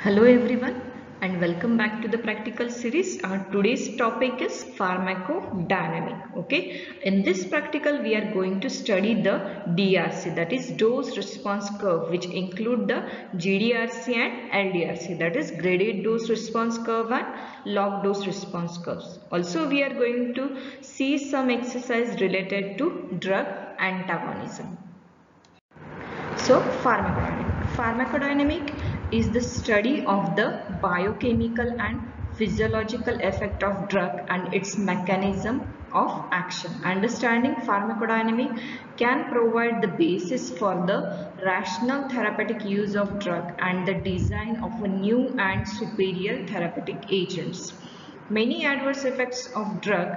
Hello everyone and welcome back to the practical series. Our today's topic is pharmacodynamic. Okay, in this practical we are going to study the DRC, that is dose response curve, which include the GDRC and LDRC, that is graded dose response curve and log dose response curves. Also we are going to see some exercise related to drug antagonism. So pharmacodynamic is the study of the biochemical and physiological effect of drug and its mechanism of action. Understanding pharmacodynamic can provide the basis for the rational therapeutic use of drug and the design of a new and superior therapeutic agents. Many adverse effects of drug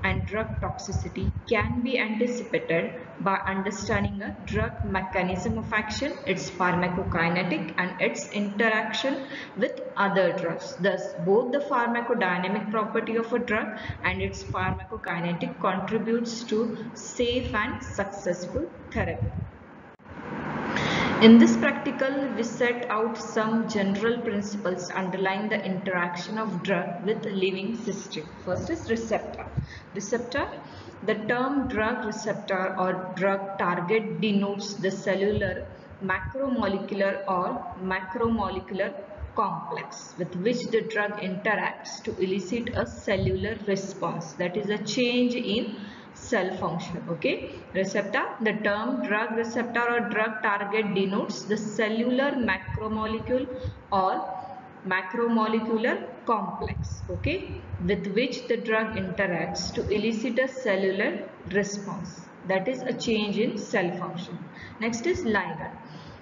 and drug toxicity can be anticipated by understanding a drug mechanism of action, its pharmacokinetic and its interaction with other drugs. Thus, both the pharmacodynamic property of a drug and its pharmacokinetic contributes to safe and successful therapy. In this practical, we set out some general principles underlying the interaction of drug with living system. First is receptor. Receptor, the term drug receptor or drug target denotes the cellular, macromolecular or macromolecular complex with which the drug interacts to elicit a cellular response, that is a change in cell function. Okay, receptor, the term drug receptor or drug target denotes the cellular macromolecule or macromolecular complex, okay, with which the drug interacts to elicit a cellular response, that is a change in cell function. Next is ligand.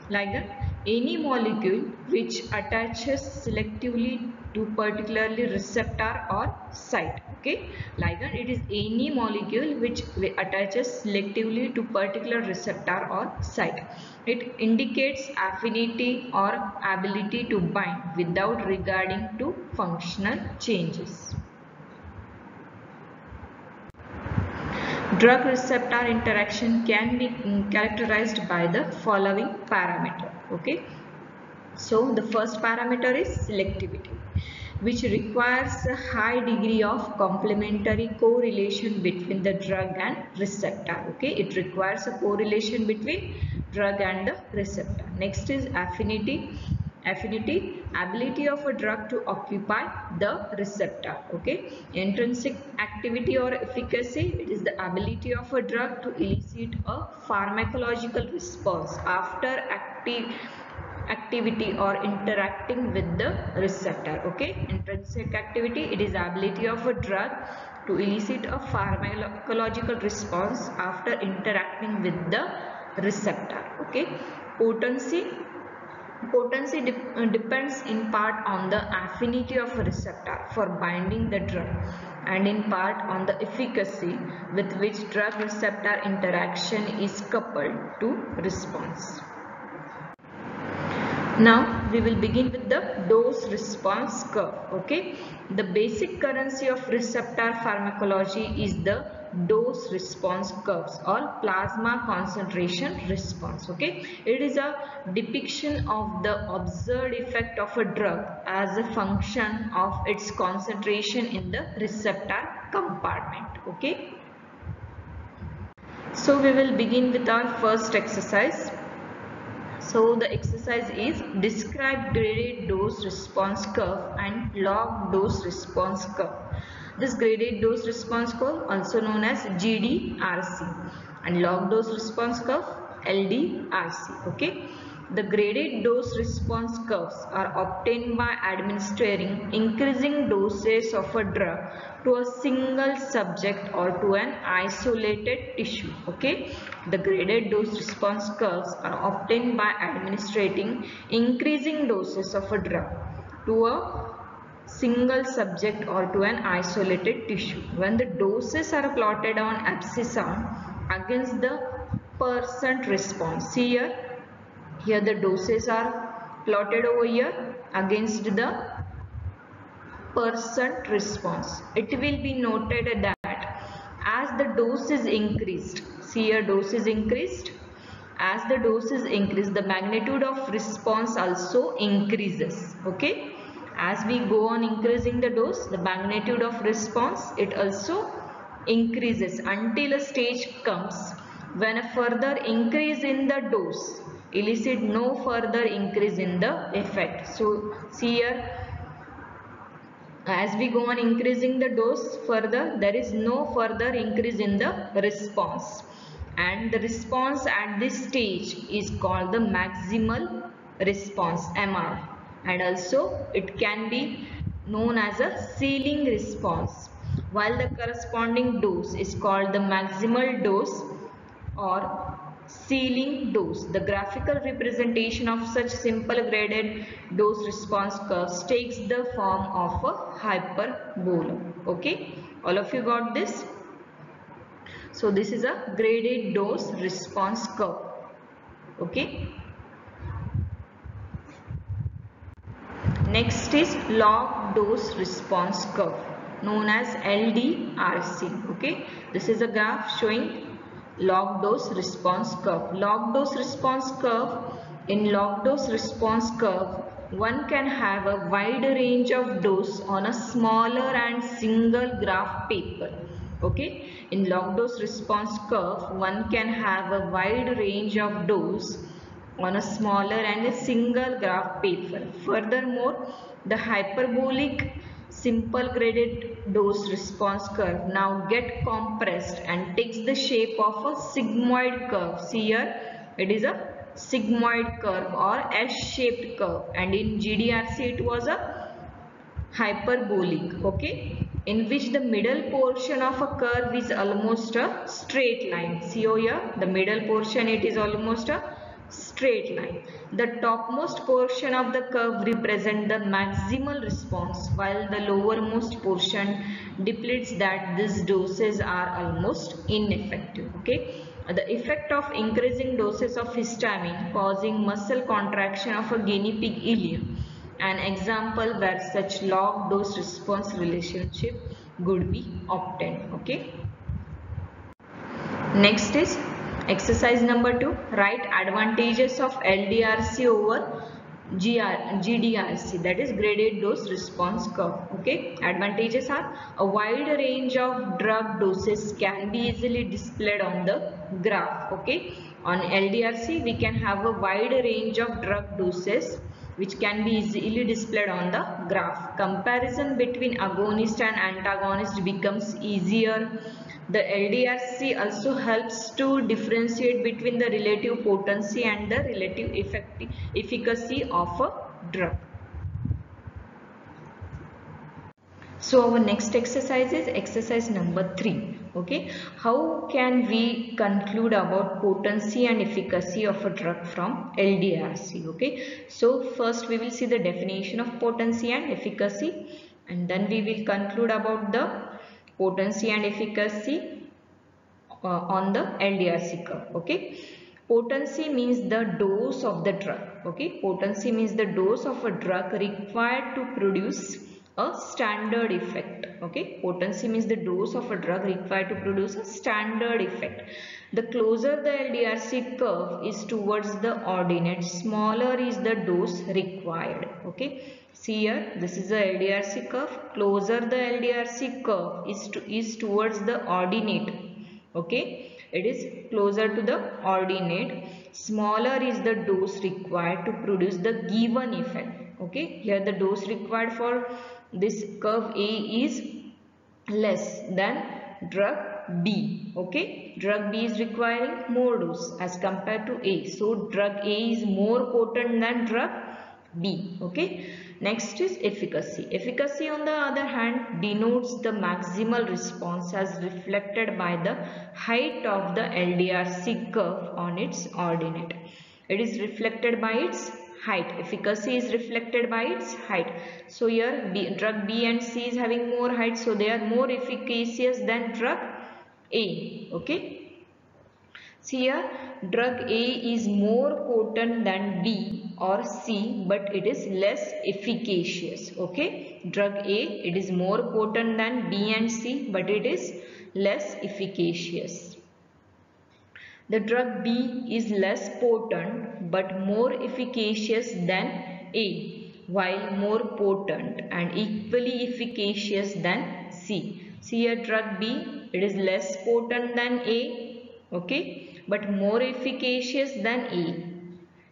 Ligand, any molecule which attaches selectively to particularly receptor or site. Okay, ligand, it is any molecule which attaches selectively to particular receptor or site. It indicates affinity or ability to bind without regarding to functional changes. Drug receptor interaction can be characterized by the following parameter. Okay, so the first parameter is selectivity, which requires a high degree of complementary correlation between the drug and receptor. Okay, it requires a correlation between drug and the receptor. Next is affinity. Affinity, ability of a drug to occupy the receptor. Okay, intrinsic activity or efficacy, it is the ability of a drug to elicit a pharmacological response after activity or interacting with the receptor. Okay, intrinsic activity, it is ability of a drug to elicit a pharmacological response after interacting with the receptor. Okay, potency depends in part on the affinity of a receptor for binding the drug and in part on the efficacy with which drug receptor interaction is coupled to response. Now we will begin with the dose response curve. Okay, the basic currency of receptor pharmacology is the dose response curves or plasma concentration response. Okay, it is a depiction of the observed effect of a drug as a function of its concentration in the receptor compartment. Okay, so we will begin with our first exercise. So the exercise is describe graded dose response curve and log dose response curve. This graded dose response curve also known as GDRC and log dose response curve LDRC. Okay. The graded dose response curves are obtained by administering increasing doses of a drug to a single subject or to an isolated tissue. Okay, the graded dose response curves are obtained by administering increasing doses of a drug to a single subject or to an isolated tissue. When the doses are plotted on abscissa against the percent response, see here the doses are plotted over here against the percent response. It will be noted that as the dose is increased, see here dose is increased, as the doses increase, the magnitude of response also increases. Okay, as we go on increasing the dose, the magnitude of response, it also increases until a stage comes when a further increase in the dose elicit no further increase in the effect. So see here, as we go on increasing the dose further, there is no further increase in the response, and the response at this stage is called the maximal response, MR, and also it can be known as a ceiling response, while the corresponding dose is called the maximal dose or ceiling dose. The graphical representation of such simple graded dose response curves takes the form of a hyperbola. Okay, all of you got this? So this is a graded dose response curve. Okay. Next is log dose response curve, known as LDRC. Okay, this is a graph showing log dose response curve. Log dose response curve. In log dose response curve, one can have a wide range of dose on a smaller and single graph paper. Okay, in log dose response curve, one can have a wide range of dose on a smaller and a single graph paper. Furthermore, the hyperbolic simple graded dose response curve now get compressed and takes the shape of a sigmoid curve. See here, it is a sigmoid curve or S-shaped curve, and in GDRC it was a hyperbolic, okay, in which the middle portion of a curve is almost a straight line. See over here, the middle portion, it is almost a straight line. The topmost portion of the curve represents the maximal response, while the lowermost portion depicts that these doses are almost ineffective. Okay, the effect of increasing doses of histamine causing muscle contraction of a guinea pig ileum, an example where such log dose response relationship could be obtained. Okay. Next is exercise number 2. Write advantages of LDRC over GDRC, that is graded dose response curve. Okay, advantages are a wide range of drug doses can be easily displayed on the graph. Okay, on LDRC we can have a wide range of drug doses which can be easily displayed on the graph. Comparison between agonist and antagonist becomes easier. The LDRC also helps to differentiate between the relative potency and the relative efficacy of a drug. So our next exercise is exercise number 3. Okay, how can we conclude about potency and efficacy of a drug from LDRC? Okay, so first we will see the definition of potency and efficacy, and then we will conclude about the potency and efficacy on the LDRC curve. Okay, potency means the dose of the drug. Okay, potency means the dose of a drug required to produce a standard effect. Okay, potency means the dose of a drug required to produce a standard effect. The closer the LDRC curve is towards the ordinate, smaller is the dose required. Okay, see here, this is the LDRC curve. Closer the LDRC curve is towards the ordinate. Okay, it is closer to the ordinate, smaller is the dose required to produce the given effect. Okay, here the dose required for this curve A is less than drug B. Okay, drug B is requiring more dose as compared to A, so drug A is more potent than drug B. Okay, next is efficacy. Efficacy on the other hand denotes the maximal response as reflected by the height of the LDRC curve on its ordinate. It is reflected by its height. Efficacy is reflected by its height. So here drug B and C is having more height, so they are more efficacious than drug A. Okay. See here, drug A is more potent than B or C, but it is less efficacious. Okay, drug A, it is more potent than B and C, but it is less efficacious. The drug B is less potent but more efficacious than A, while more potent and equally efficacious than C. See here, drug B, it is less potent than A, okay, but more efficacious than A.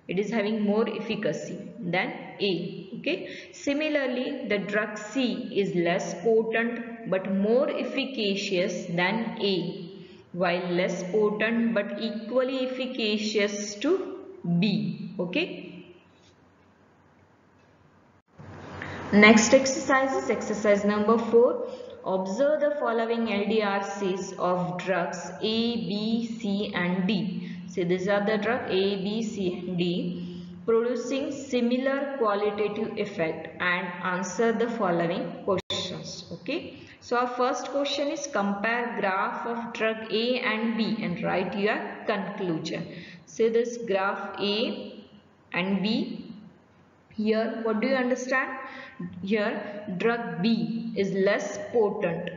It is having more efficacy than A, okay. Similarly, the drug C is less potent but more efficacious than A, while less potent but equally efficacious to B, okay. Next exercise is exercise number 4. Observe the following LDRCs of drugs A, B, C and D. See, these are the drug A, B, C and D producing similar qualitative effect, and answer the following questions. Okay. So our first question is compare graph of drug A and B and write your conclusion. See this graph A and B. Here, what do you understand? Here, drug B is less potent,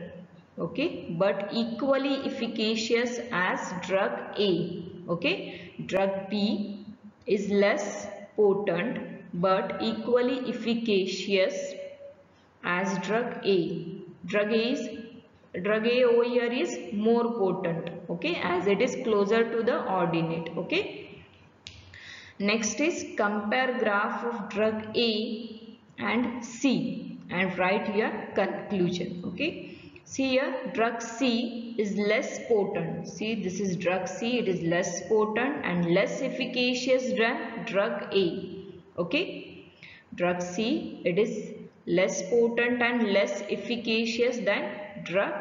okay, but equally efficacious as drug A, okay. Drug B is less potent but equally efficacious as drug A. Drug A over here is more potent, okay, as it is closer to the ordinate, okay. Next is compare graph of drug A and C and write your conclusion. Okay. See here, drug C is less potent. See, this is drug C. It is less potent and less efficacious than drug A. Okay. Drug C, it is less potent and less efficacious than drug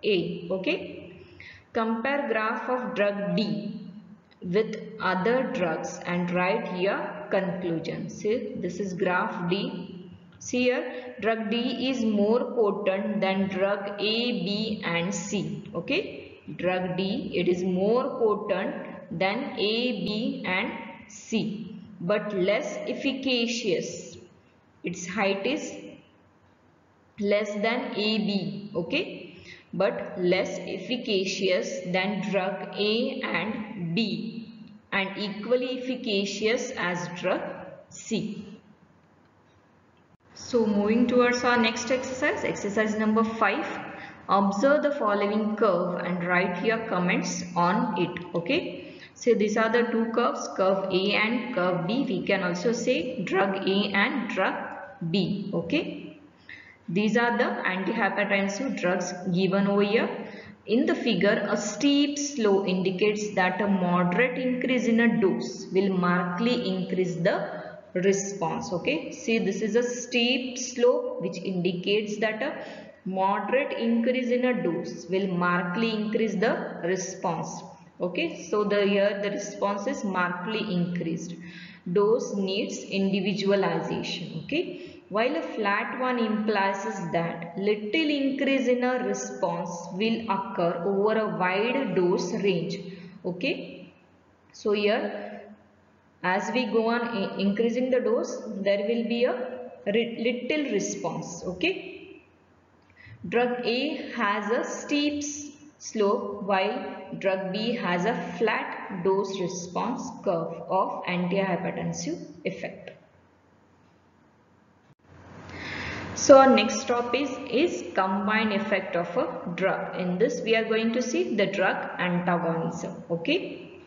A. Okay. Compare graph of drug D with other drugs and write here conclusion. See, this is graph D. See here, drug D is more potent than drug A, B and C. Okay, drug D, it is more potent than A, B and C, but less efficacious. Its height is less than AB, okay, but less efficacious than drug A and B and equally efficacious as drug C. So moving towards our next exercise, exercise number 5. Observe the following curve and write your comments on it, okay. So these are the two curves, curve A and curve B. We can also say drug A and drug B, okay. These are the antihypertensive drugs given over here. In the figure, a steep slope indicates that a moderate increase in a dose will markedly increase the response. Okay, see, this is a steep slope which indicates that a moderate increase in a dose will markedly increase the response. Okay, so here the response is markedly increased. Dose needs individualization. Okay. While a flat one implies that little increase in a response will occur over a wide dose range. Okay. So here, as we go on increasing the dose, there will be a little response. Okay. Drug A has a steep slope while drug B has a flat dose response curve of antihypertensive effect. So our next topic is combined effect of a drug. In this we are going to see the drug antagonism. Okay.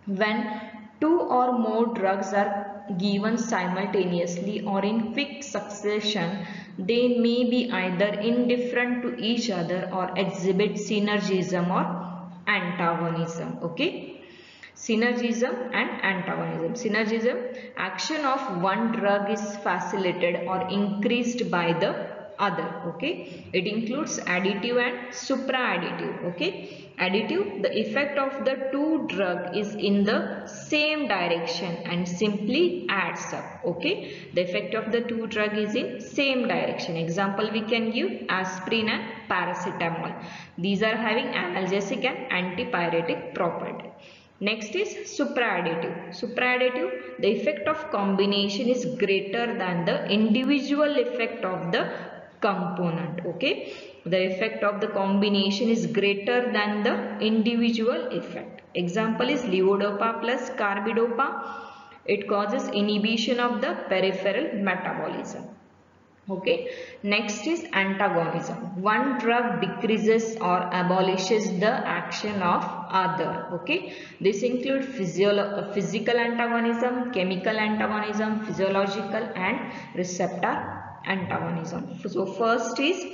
When two or more drugs are given simultaneously or in quick succession, they may be either indifferent to each other or exhibit synergism or antagonism. Okay. Synergism and antagonism. Synergism, action of one drug is facilitated or increased by the other. Okay, it includes additive and supraadditive. Okay, additive, the effect of the two drug is in the same direction and simply adds up. Okay, the effect of the two drug is in same direction. Example we can give aspirin and paracetamol. These are having analgesic and antipyretic property. Next is supraadditive. Supraadditive, the effect of combination is greater than the individual effect of the component. Okay, the effect of the combination is greater than the individual effect. Example is levodopa plus carbidopa. It causes inhibition of the peripheral metabolism. Okay, next is antagonism. One drug decreases or abolishes the action of other. Okay, this includes physical antagonism, chemical antagonism, physiological and receptor antagonism. So first is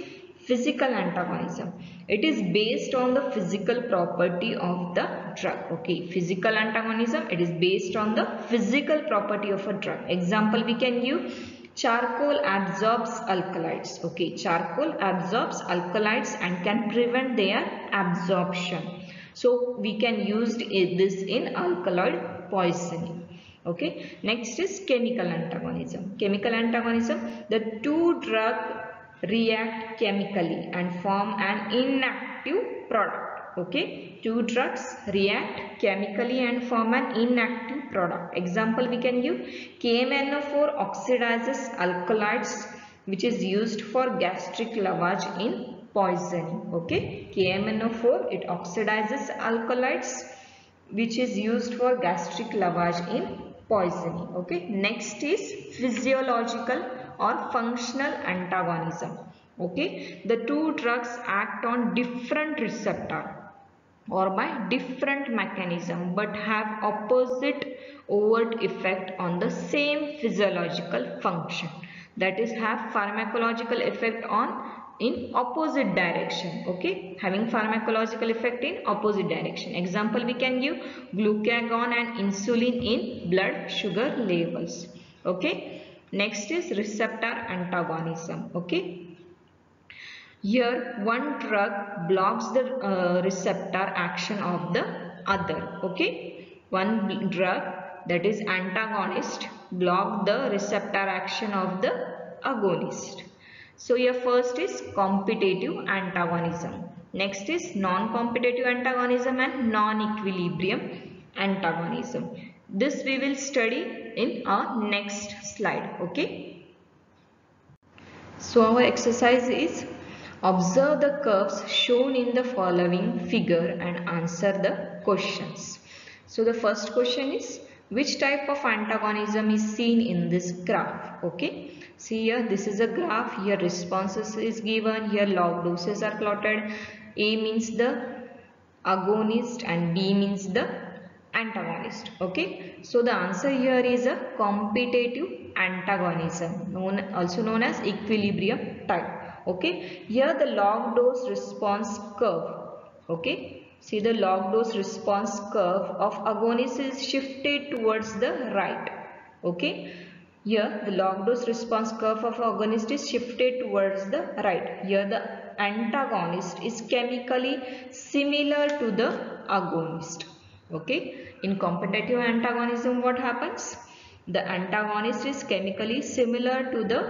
physical antagonism. It is based on the physical property of the drug. Okay, physical antagonism, it is based on the physical property of a drug. Example we can give: charcoal absorbs alkalides. Okay, charcoal absorbs alkalides and can prevent their absorption. So we can use this in alkaloid poisoning. Okay, next is chemical antagonism. Chemical antagonism, the two drugs react chemically and form an inactive product. Okay, two drugs react chemically and form an inactive product. Example we can give: KMnO4 oxidizes alkalides, which is used for gastric lavage in poisoning. Okay, KMnO4, it oxidizes alkalides, which is used for gastric lavage in poisoning. Okay, next is physiological or functional antagonism. Okay, the two drugs act on different receptor or by different mechanism but have opposite overt effect on the same physiological function. That is, have pharmacological effect on in opposite direction. Okay, having pharmacological effect in opposite direction. Example we can give: glucagon and insulin in blood sugar levels. Okay, next is receptor antagonism. Okay, here one drug blocks the receptor action of the other. Okay, one drug, that is antagonist, block the receptor action of the agonist. So here first is competitive antagonism. Next is non-competitive antagonism and non-equilibrium antagonism. This we will study in our next slide. Okay. So our exercise is: observe the curves shown in the following figure and answer the questions. So the first question is: which type of antagonism is seen in this graph? Okay, see here, this is a graph. Here responses is given. Here log doses are plotted. A means the agonist and B means the antagonist. Okay, so the answer here is a competitive antagonism, also known as equilibrium type. Okay, here the log dose response curve. Okay, see the log dose response curve of agonist is shifted towards the right. Okay, here the log dose response curve of agonist is shifted towards the right. Here the antagonist is chemically similar to the agonist. Okay, in competitive antagonism what happens? The antagonist is chemically similar to the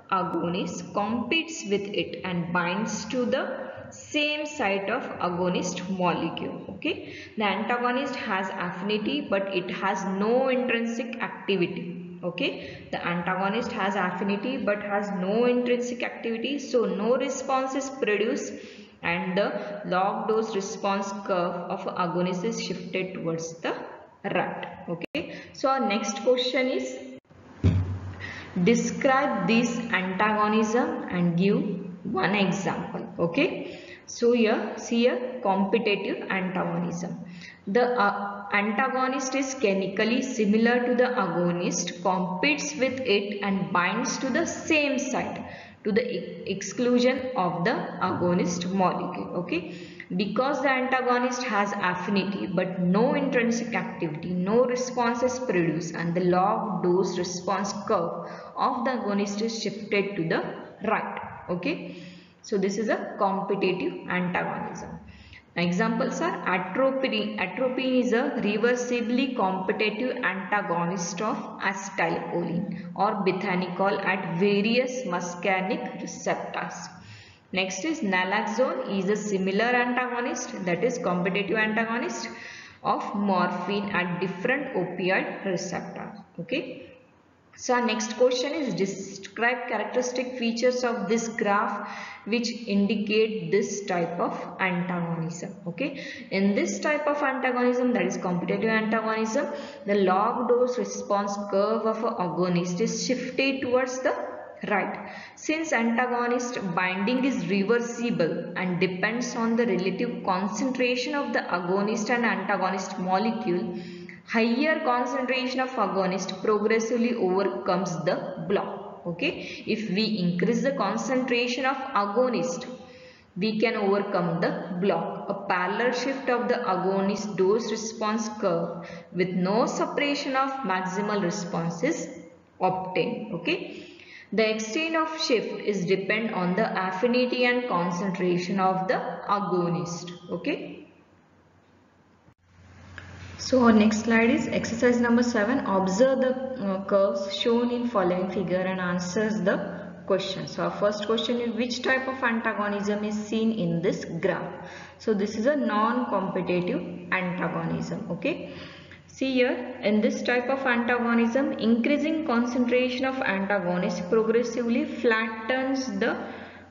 agonist, competes with it and binds to the same site of agonist molecule. Okay, the antagonist has affinity but it has no intrinsic activity. Okay, the antagonist has affinity but has no intrinsic activity, so no response is produced and the log dose response curve of agonist is shifted towards the right. Okay, so our next question is: describe this antagonism and give one example. Okay, so here see here competitive antagonism. The antagonist is chemically similar to the agonist, competes with it and binds to the same site to the exclusion of the agonist molecule. Okay, because the antagonist has affinity but no intrinsic activity, no response is produced and the log dose response curve of the agonist is shifted to the right. Okay, so this is a competitive antagonism. Examples are atropine. Atropine is a reversibly competitive antagonist of acetylcholine or bethanical at various muscarinic receptors. Next is naloxone is a similar antagonist, that is competitive antagonist of morphine at different opioid receptors. Okay. So our next question is describe characteristic features of this graph which indicate this type of antagonism. Okay, in this type of antagonism, that is competitive antagonism, the log dose response curve of an agonist is shifted towards the right. Since antagonist binding is reversible and depends on the relative concentration of the agonist and antagonist molecule, higher concentration of agonist progressively overcomes the block. Okay, if we increase the concentration of agonist, we can overcome the block. A parallel shift of the agonist dose response curve with no suppression of maximal response is obtained. Okay, the extent of shift is depend on the affinity and concentration of the agonist. Okay. So our next slide is exercise number 7. Observe the curves shown in following figure and answers the question. So our first question is, which type of antagonism is seen in this graph? So this is a non-competitive antagonism. Okay. See here, in this type of antagonism, increasing concentration of antagonist progressively flattens the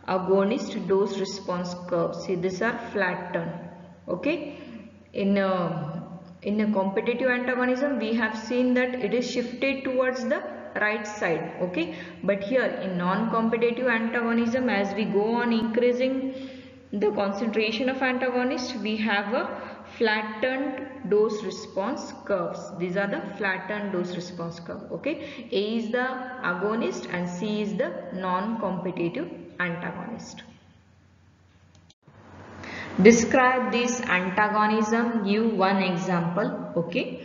agonist dose response curve. See, these are flattened. Okay. In a competitive antagonism, we have seen that it is shifted towards the right side. Okay, but here in non-competitive antagonism, as we go on increasing the concentration of antagonist, we have a flattened dose response curves. These are the flattened dose response curve. Okay, A is the agonist and C is the non-competitive antagonist. Describe this antagonism. Give one example. Okay.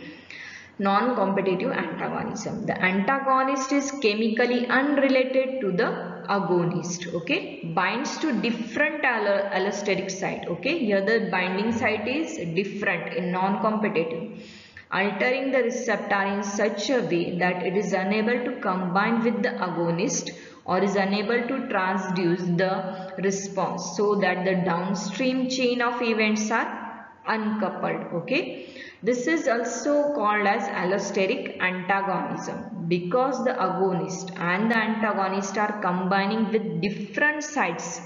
Non-competitive antagonism. The antagonist is chemically unrelated to the agonist. Okay. Binds to different allosteric site. Okay. Here the binding site is different in non-competitive, altering the receptor in such a way that it is unable to combine with the agonist or is unable to transduce the response, so that the downstream chain of events are uncoupled. Okay, this is also called as allosteric antagonism because the agonist and the antagonist are combining with different sites.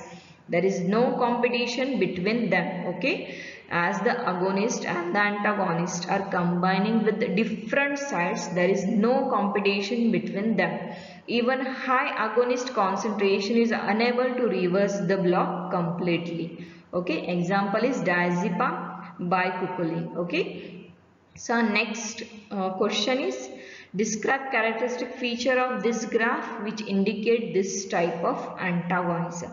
There is no competition between them. Okay, as the agonist and the antagonist are combining with different sites, there is no competition between them. Even high agonist concentration is unable to reverse the block completely. Okay, example is diazepam by Kukuli. Okay, so next question is, describe characteristic feature of this graph which indicate this type of antagonism.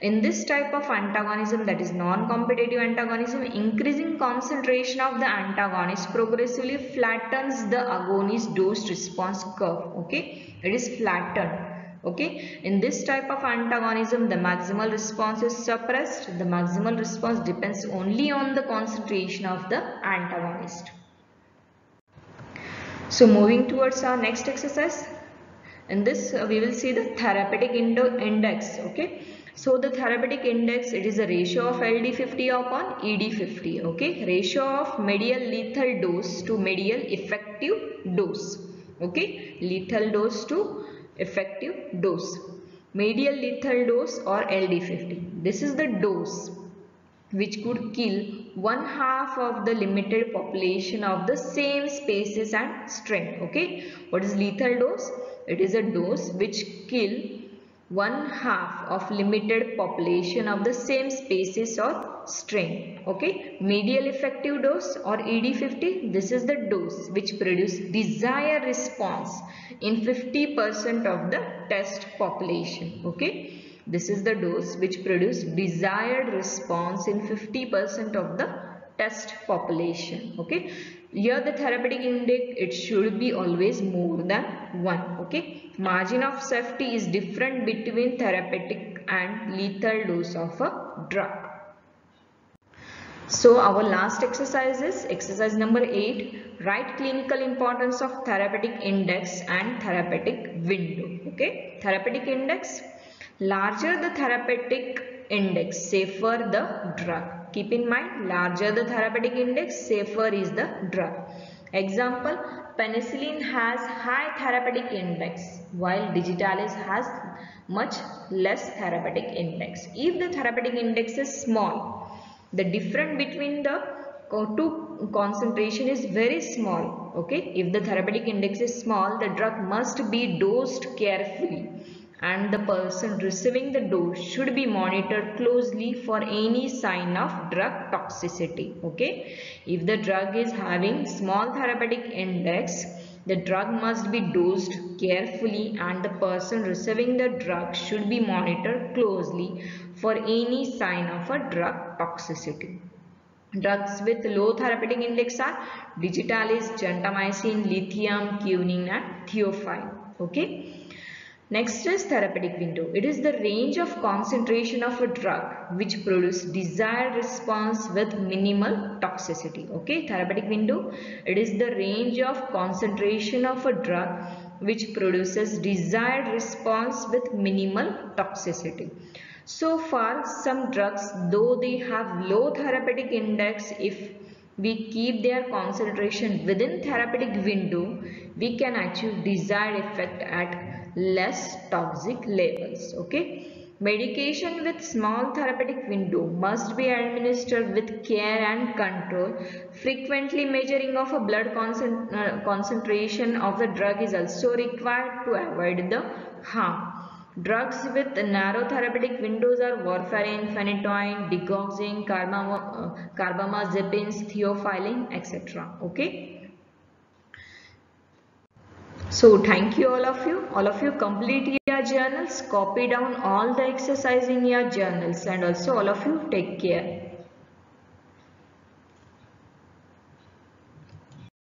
In this type of antagonism, that is non-competitive antagonism, increasing concentration of the antagonist progressively flattens the agonist dose response curve. Okay, it is flattened. Okay, in this type of antagonism, the maximal response is suppressed. The maximal response depends only on the concentration of the antagonist. So moving towards our next exercise, in this we will see the therapeutic index. Okay, so the therapeutic index, it is a ratio of LD50 upon ED50. Okay, ratio of medial lethal dose to medial effective dose. Okay, lethal dose to effective dose, medial lethal dose or LD50. This is the dose which could kill 1/2 of the limited population of the same species and strain. Okay, what is lethal dose? It is a dose which kill 1/2 of limited population of the same species or strain. Okay, medial effective dose or ED50, this is the dose which produce desired response in 50% of the test population. Okay, this is the dose which produce desired response in 50% of the test population. Okay, here the therapeutic index, it should be always more than 1. Okay, margin of safety is different between therapeutic and lethal dose of a drug. So our last exercise is exercise number 8. Write clinical importance of therapeutic index and therapeutic window. Okay, therapeutic index, larger the therapeutic index, safer the drug. Keep in mind, larger the therapeutic index, safer is the drug. Example, penicillin has high therapeutic index while digitalis has much less therapeutic index. If the therapeutic index is small, the difference between the two concentration is very small. Okay, if the therapeutic index is small, the drug must be dosed carefully and the person receiving the dose should be monitored closely for any sign of drug toxicity. Okay, if the drug is having small therapeutic index, the drug must be dosed carefully and the person receiving the drug should be monitored closely for any sign of a drug toxicity. Drugs with low therapeutic index are digitalis, gentamicin, lithium, quinine and theophylline. Okay. Next is therapeutic window. It is the range of concentration of a drug which produces desired response with minimal toxicity. Okay, therapeutic window. It is the range of concentration of a drug which produces desired response with minimal toxicity. So far, some drugs, though they have low therapeutic index, if we keep their concentration within therapeutic window, we can achieve desired effect at less toxic levels. Okay, medication with small therapeutic window must be administered with care and control. Frequently measuring of a blood concentration of the drug is also required to avoid the harm. Drugs with narrow therapeutic windows are warfarin, phenytoin, digoxin, carbamazepines, theophylline, etc. Okay. So thank you all of you. All of you complete your journals, copy down all the exercise in your journals, and also all of you take care.